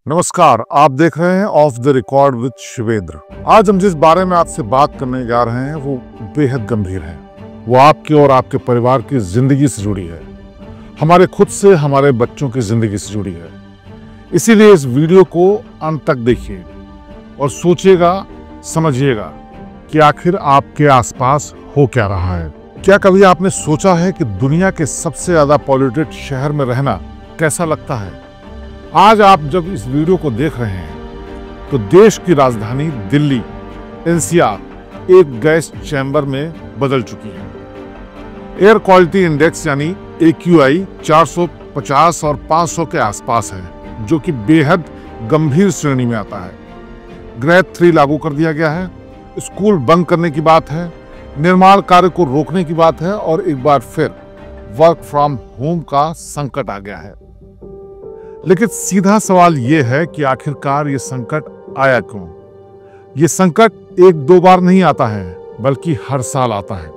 नमस्कार, आप देख रहे हैं of the record with Shivendra. आज हम जिस बारे में आपसे बात करने जा रहे हैं वो बेहद गंभीर है। वो आपके और आपके परिवार की जिंदगी से जुड़ी है, हमारे खुद से, हमारे बच्चों की जिंदगी से जुड़ी है। इसीलिए इस वीडियो को अंत तक देखिए और सोचिएगा, समझिएगा कि आखिर आपके आसपास हो क्या रहा है। क्या कभी आपने सोचा है कि दुनिया के सबसे ज्यादा पॉल्यूटेड शहर में रहना कैसा लगता है? आज आप जब इस वीडियो को देख रहे हैं तो देश की राजधानी दिल्ली एनसीआर एक गैस चैम्बर में बदल चुकी है। एयर क्वालिटी इंडेक्स यानी AQI 450 और 500 के आसपास है, जो कि बेहद गंभीर श्रेणी में आता है। ग्रेड 3 लागू कर दिया गया है, स्कूल बंद करने की बात है, निर्माण कार्य को रोकने की बात है और एक बार फिर वर्क फ्रॉम होम का संकट आ गया है। लेकिन सीधा सवाल यह है कि आखिरकार ये संकट आया क्यों? ये संकट एक दो बार नहीं आता है, बल्कि हर साल आता है।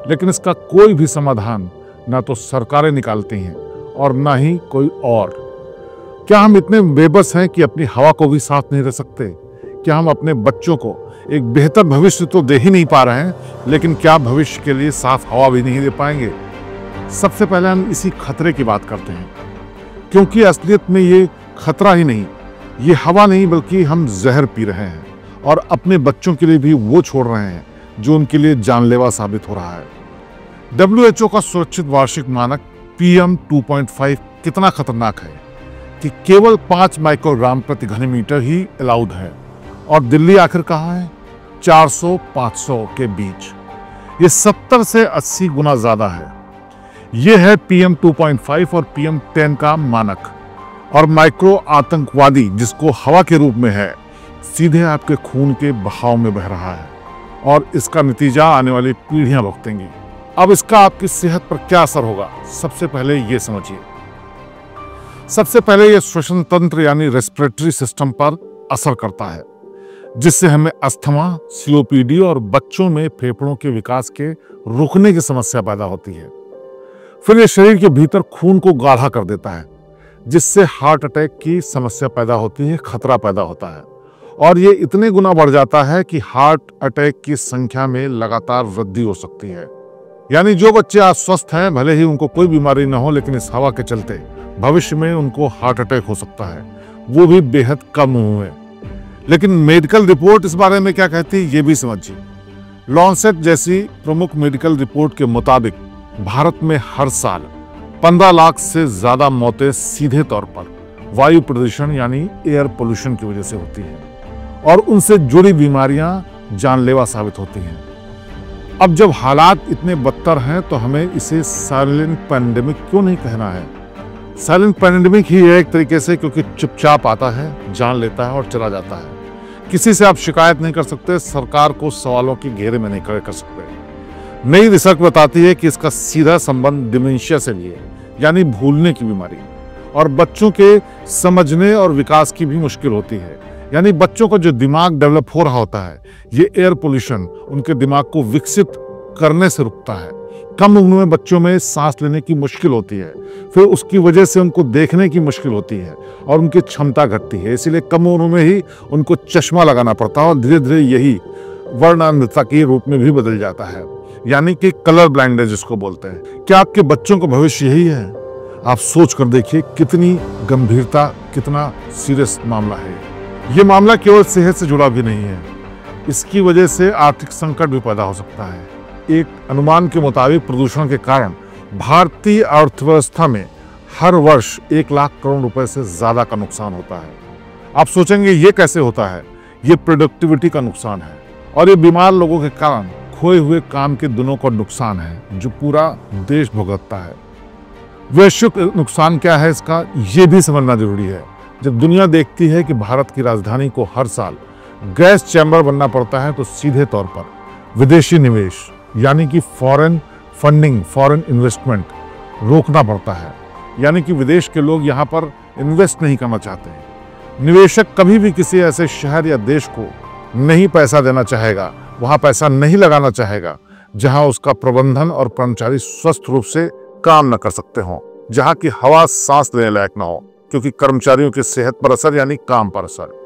लेकिन इसका कोई भी समाधान ना तो सरकारें निकालती हैं और ना ही कोई और। क्या हम इतने बेबस हैं कि अपनी हवा को भी साफ नहीं रख सकते? क्या हम अपने बच्चों को एक बेहतर भविष्य तो दे ही नहीं पा रहे हैं, लेकिन क्या भविष्य के लिए साफ हवा भी नहीं दे पाएंगे? सबसे पहले हम इसी खतरे की बात करते हैं, क्योंकि असलियत में ये खतरा ही नहीं, ये हवा नहीं, बल्कि हम जहर पी रहे हैं और अपने बच्चों के लिए भी वो छोड़ रहे हैं जो उनके लिए जानलेवा साबित हो रहा है। WHO का सुरक्षित वार्षिक मानक PM 2.5 कितना खतरनाक है कि केवल 5 माइक्रोग्राम प्रति घन मीटर ही अलाउड है, और दिल्ली आखिर कहाँ है? 400-500 के बीच। ये 70 से 80 गुना ज्यादा है। यह है PM 2.5 और PM 10 का मानक। और माइक्रो आतंकवादी, जिसको हवा के रूप में है, सीधे आपके खून के बहाव में बह रहा है और इसका नतीजा आने वाली पीढ़ियां भुगतेंगी। अब इसका आपकी सेहत पर क्या असर होगा, सबसे पहले ये समझिए। सबसे पहले ये श्वसन तंत्र यानी रेस्पिरेटरी सिस्टम पर असर करता है, जिससे हमें अस्थमा, COPD और बच्चों में फेफड़ों के विकास के रुकने की समस्या पैदा होती है। फिर ये शरीर के भीतर खून को गाढ़ा कर देता है, जिससे हार्ट अटैक की समस्या पैदा होती है, खतरा पैदा होता है। और ये इतने गुना बढ़ जाता है कि हार्ट अटैक की संख्या में लगातार वृद्धि हो सकती है। यानी जो बच्चे आज स्वस्थ हैं, भले ही उनको कोई बीमारी न हो, लेकिन इस हवा के चलते भविष्य में उनको हार्ट अटैक हो सकता है, वो भी बेहद कम हुए। लेकिन मेडिकल रिपोर्ट इस बारे में क्या कहती है, ये भी समझिए। लॉन्सेट जैसी प्रमुख मेडिकल रिपोर्ट के मुताबिक भारत में हर साल 15 लाख से ज्यादा मौतें सीधे तौर पर वायु प्रदूषण यानी एयर पोल्यूशन की वजह से होती हैं, और उनसे जुड़ी बीमारियां जानलेवा साबित होती हैं। अब जब हालात इतने बदतर हैं तो हमें इसे साइलेंट पैंडेमिक क्यों नहीं कहना है? साइलेंट पैंडेमिक ही है एक तरीके से, क्योंकि चुपचाप आता है, जान लेता है और चला जाता है। किसी से आप शिकायत नहीं कर सकते, सरकार को सवालों के घेरे में नहीं खड़े कर सकते। नई रिसर्च बताती है कि इसका सीधा संबंध डिमेंशिया से भी है, यानी भूलने की बीमारी, और बच्चों के समझने और विकास की भी मुश्किल होती है। यानी बच्चों का जो दिमाग डेवलप हो रहा होता है, ये एयर पोल्यूशन उनके दिमाग को विकसित करने से रुकता है। कम उम्र में बच्चों में सांस लेने की मुश्किल होती है, फिर उसकी वजह से उनको देखने की मुश्किल होती है और उनकी क्षमता घटती है। इसीलिए कम उम्र में ही उनको चश्मा लगाना पड़ता है और धीरे धीरे यही वर्णांधता के रूप में भी बदल जाता है, यानी कि कलर ब्लाइंडनेस जिसको बोलते हैं। क्या आपके बच्चों का भविष्य यही है? आप सोच कर देखिए कितनी गंभीरता, कितना सीरियस मामला है। ये मामला केवल सेहत से जुड़ा भी नहीं है, इसकी वजह से आर्थिक संकट भी पैदा हो सकता है। एक अनुमान के मुताबिक प्रदूषण के कारण भारतीय अर्थव्यवस्था में हर वर्ष 1 लाख करोड़ रुपए से ज्यादा का नुकसान होता है। आप सोचेंगे ये कैसे होता है? ये प्रोडक्टिविटी का नुकसान है, और ये बीमार लोगों के कारण खोए हुए काम के दिनों का नुकसान है, जो पूरा देश भुगतता है। वैश्विक नुकसान क्या है इसका, ये भी समझना जरूरी है। जब दुनिया देखती है कि भारत की राजधानी को हर साल गैस चैम्बर बनना पड़ता है, तो सीधे तौर पर विदेशी निवेश यानी कि फॉरेन फंडिंग, फॉरेन इन्वेस्टमेंट रोकना पड़ता है। यानी कि विदेश के लोग यहाँ पर इन्वेस्ट नहीं करना चाहते हैं। निवेशक कभी भी किसी ऐसे शहर या देश को नहीं पैसा देना चाहेगा, वहां पैसा नहीं लगाना चाहेगा जहां उसका प्रबंधन और कर्मचारी स्वस्थ रूप से काम न कर सकते हों, जहां की हवा सांस लेने लायक ना हो। क्योंकि कर्मचारियों की सेहत पर असर यानी काम पर असर।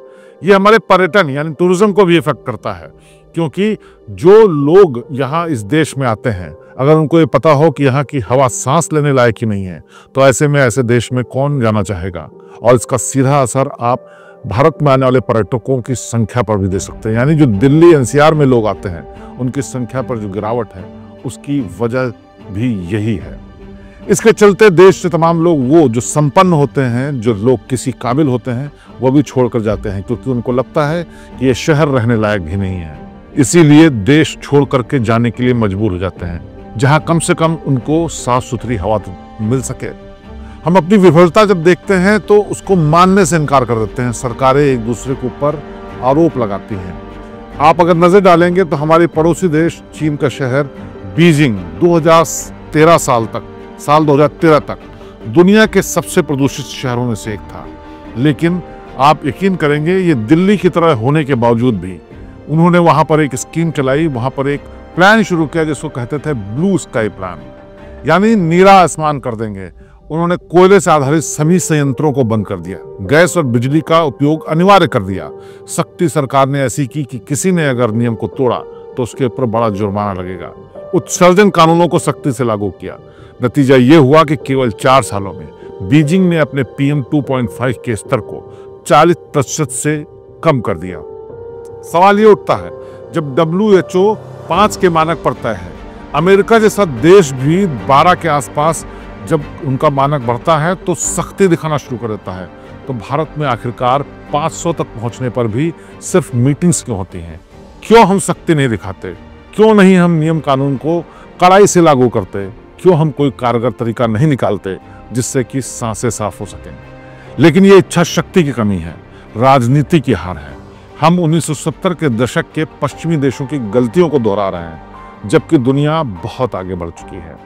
ये हमारे पर्यटन यानी टूरिज्म को भी इफेक्ट करता है, क्योंकि जो लोग यहाँ इस देश में आते हैं, अगर उनको ये पता हो कि यहाँ की हवा सांस लेने लायक ही नहीं है, तो ऐसे में ऐसे देश में कौन जाना चाहेगा। और इसका सीधा असर आप भारत में आने वाले पर्यटकों की संख्या पर भी दे सकते हैं। यानी जो दिल्ली एनसीआर में लोग आते हैं, उनकी संख्या पर जो गिरावट है, उसकी वजह भी यही है। इसके चलते देश से तमाम लोग, वो जो संपन्न होते हैं, जो लोग किसी काबिल होते हैं, वो भी छोड़कर जाते हैं, क्योंकि उनको लगता है कि ये शहर रहने लायक भी नहीं है। इसीलिए देश छोड़ करके जाने के लिए मजबूर हो जाते हैं, जहां कम से कम उनको साफ सुथरी हवा तो मिल सके। हम अपनी विफलता जब देखते हैं तो उसको मानने से इनकार कर देते हैं। सरकारें एक दूसरे के ऊपर आरोप लगाती हैं। आप अगर नजर डालेंगे तो हमारे पड़ोसी देश चीन का शहर बीजिंग 2013 साल 2013 तक दुनिया के सबसे प्रदूषित शहरों में से एक था। लेकिन आप यकीन करेंगे, ये दिल्ली की तरह होने के बावजूद भी उन्होंने वहां पर एक स्कीम चलाई, वहां पर एक प्लान शुरू किया जिसको कहते थे ब्लू स्काई प्लान, यानी नीला आसमान कर देंगे। उन्होंने कोयले से आधारित सभी संयंत्रों को बंद कर दिया, गैस और बिजली का उपयोग अनिवार्य कर दिया। सख्ती सरकार ने ऐसी की कि किसी ने अगर नियम को तोड़ा तो उसके ऊपर बड़ा जुर्माना लगेगा। उत्सर्जन कानूनों को सख्ती से लागू किया। नतीजा ये हुआ कि केवल 4 सालों में बीजिंग ने अपने PM 2.5 के स्तर को 40% से कम कर दिया। सवाल ये उठता है, जब WHO 5 के मानक पर तय है, अमेरिका जैसा देश भी 12 के आसपास जब उनका मानक बढ़ता है तो सख्ती दिखाना शुरू कर देता है, तो भारत में आखिरकार 500 तक पहुंचने पर भी सिर्फ मीटिंग्स क्यों होती हैं? क्यों हम सख्ती नहीं दिखाते? क्यों नहीं हम नियम कानून को कड़ाई से लागू करते? क्यों हम कोई कारगर तरीका नहीं निकालते जिससे कि सांसें साफ हो सकें? लेकिन ये इच्छा शक्ति की कमी है, राजनीति की हार है। हम 1970 के दशक के पश्चिमी देशों की गलतियों को दोहरा रहे हैं, जबकि दुनिया बहुत आगे बढ़ चुकी है।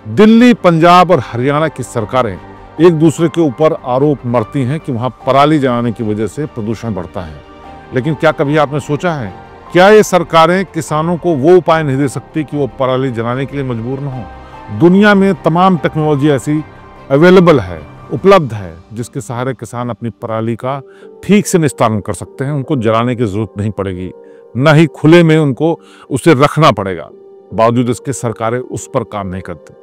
दिल्ली, पंजाब और हरियाणा की सरकारें एक दूसरे के ऊपर आरोप मरती हैं कि वहां पराली जलाने की वजह से प्रदूषण बढ़ता है। लेकिन क्या कभी आपने सोचा है, क्या ये सरकारें किसानों को वो उपाय नहीं दे सकती कि वो पराली जलाने के लिए मजबूर न हो? दुनिया में तमाम टेक्नोलॉजी ऐसी अवेलेबल है, उपलब्ध है, जिसके सहारे किसान अपनी पराली का ठीक से निस्तारण कर सकते हैं। उनको जलाने की जरूरत नहीं पड़ेगी, न ही खुले में उनको उसे रखना पड़ेगा। बावजूद इसके सरकारें उस पर काम नहीं करती।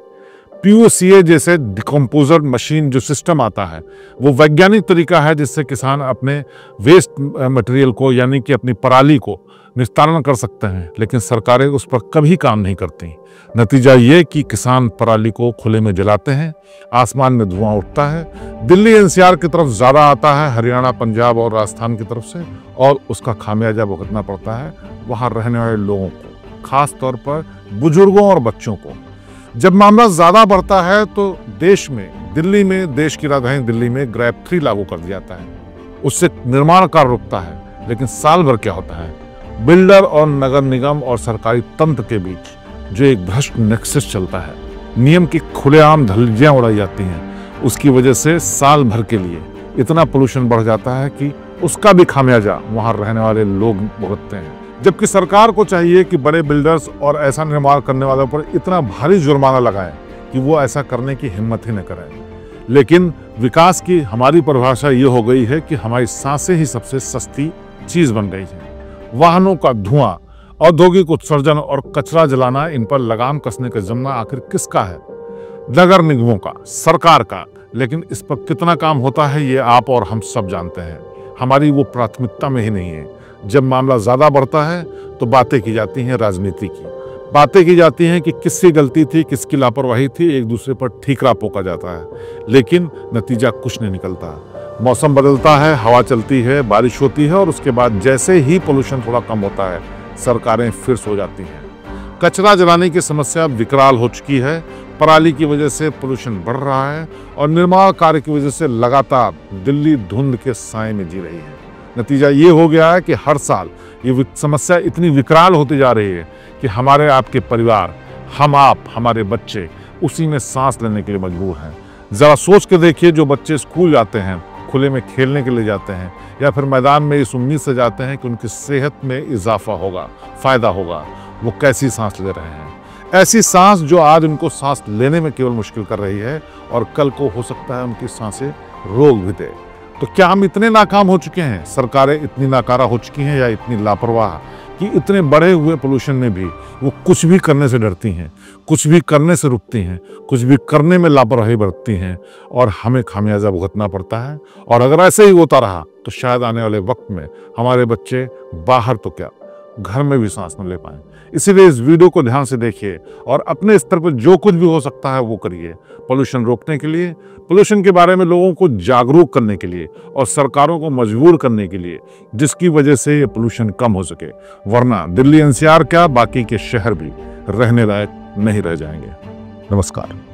POCA जैसे डिकम्पोजर मशीन जो सिस्टम आता है, वो वैज्ञानिक तरीका है जिससे किसान अपने वेस्ट मटेरियल को यानी कि अपनी पराली को निस्तारण कर सकते हैं, लेकिन सरकारें उस पर कभी काम नहीं करती। नतीजा ये कि किसान पराली को खुले में जलाते हैं, आसमान में धुआं उठता है, दिल्ली NCR की तरफ ज़्यादा आता है, हरियाणा, पंजाब और राजस्थान की तरफ से, और उसका खामियाजा भुगतना पड़ता है वहाँ रहने वाले लोगों को, खास तौर पर बुजुर्गों और बच्चों को। जब मामला ज़्यादा बढ़ता है तो देश में, दिल्ली में, देश की राजधानी दिल्ली में ग्रैब 3 लागू कर दिया जाता है। उससे निर्माण कार्य रुकता है, लेकिन साल भर क्या होता है, बिल्डर और नगर निगम और सरकारी तंत्र के बीच जो एक भ्रष्ट नेक्सस चलता है, नियम की खुलेआम धज्जियां उड़ाई जाती हैं। उसकी वजह से साल भर के लिए इतना पोल्यूशन बढ़ जाता है कि उसका भी खामियाजा वहां रहने वाले लोग भुगतते हैं। जबकि सरकार को चाहिए कि बड़े बिल्डर्स और ऐसा निर्माण करने वालों पर इतना भारी जुर्माना लगाए कि वो ऐसा करने की हिम्मत ही न करें। लेकिन विकास की हमारी परिभाषा ये हो गई है कि हमारी सांसें ही सबसे सस्ती चीज बन गई है। वाहनों का धुआं, औद्योगिक उत्सर्जन और कचरा जलाना, इन पर लगाम कसने का जिम्मा आखिर किसका है? नगर निगमों का, सरकार का। लेकिन इस पर कितना काम होता है ये आप और हम सब जानते हैं। हमारी वो प्राथमिकता में ही नहीं है। जब मामला ज्यादा बढ़ता है तो बातें की जाती हैं राजनीति की, बातें की जाती हैं कि किसकी गलती थी, किसकी लापरवाही थी, एक दूसरे पर ठीकरा पोका जाता है, लेकिन नतीजा कुछ नहीं निकलता। मौसम बदलता है, हवा चलती है, बारिश होती है, और उसके बाद जैसे ही पोल्यूशन थोड़ा कम होता है, सरकारें फिर सो जाती हैं। कचरा जलाने की समस्या विकराल हो चुकी है, पराली की वजह से पोल्यूशन बढ़ रहा है, और निर्माण कार्य की वजह से लगातार दिल्ली धुंध के साए में जी रही है। नतीजा ये हो गया है कि हर साल ये समस्या इतनी विकराल होती जा रही है कि हमारे आपके परिवार, हम आप, हमारे बच्चे उसी में सांस लेने के लिए मजबूर हैं। जरा सोच के देखिए, जो बच्चे स्कूल जाते हैं, खुले में खेलने के लिए जाते हैं, या फिर मैदान में इस उम्मीद से जाते हैं कि उनकी सेहत में इजाफा होगा, फायदा होगा, वो कैसी सांस ले रहे हैं। ऐसी सांस जो आज उनको सांस लेने में केवल मुश्किल कर रही है, और कल को हो सकता है उनकी सांसें रोक भी दे। तो क्या हम इतने नाकाम हो चुके हैं, सरकारें इतनी नाकारा हो चुकी हैं या इतनी लापरवाह कि इतने बढ़े हुए पोल्यूशन में भी वो कुछ भी करने से डरती हैं, कुछ भी करने से रुकती हैं, कुछ भी करने में लापरवाही बरतती हैं और हमें खामियाजा भुगतना पड़ता है। और अगर ऐसे ही होता रहा तो शायद आने वाले वक्त में हमारे बच्चे बाहर तो क्या, घर में भी सांस न ले पाएं। इसीलिए इस वीडियो को ध्यान से देखिए और अपने स्तर पर जो कुछ भी हो सकता है वो करिए, पोल्यूशन रोकने के लिए, पोल्यूशन के बारे में लोगों को जागरूक करने के लिए और सरकारों को मजबूर करने के लिए, जिसकी वजह से ये पोल्यूशन कम हो सके। वरना दिल्ली एनसीआर क्या, बाकी के शहर भी रहने लायक नहीं रह जाएंगे। नमस्कार।